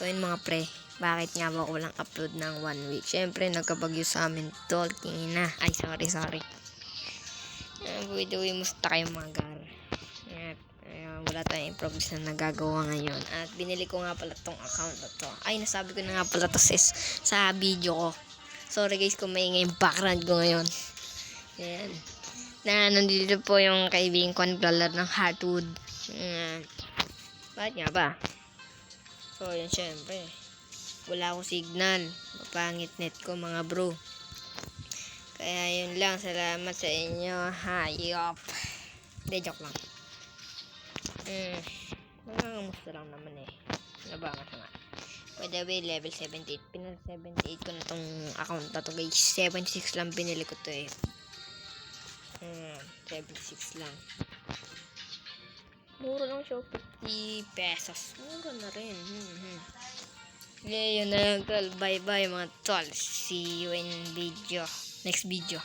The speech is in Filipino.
So yun mga pre, bakit nga ba walang upload ng 1 week? Syempre nagkabagyo sa amin tol, na. Ay sorry. By the way, musta kayo mga gar? Wala tayong improvements na nagagawa ngayon. At binili ko nga pala tong account na to. Ay, nasabi ko na nga pala to sa video ko. Sorry guys kung maingay yung background ko ngayon. Ayan. Nandito po yung kaibigan ko naglalaro ng Heartwood. Bakit nga ba? So, yun syempre. Wala akong signal. Mapangit net ko mga bro. Kaya yun lang. Salamat sa inyo. Hayop. Hindi, joke lang. Nangangamusta lang naman eh. Nabangat nga. By the way, level 78. Pinal 78 ko na tong account na to guys. 76 lang binili ko to eh. 76 lang. Mura lang siya. 50 pesos. Mura na rin. Yun na lang tol. Bye bye mga tol. See you in video. Next video.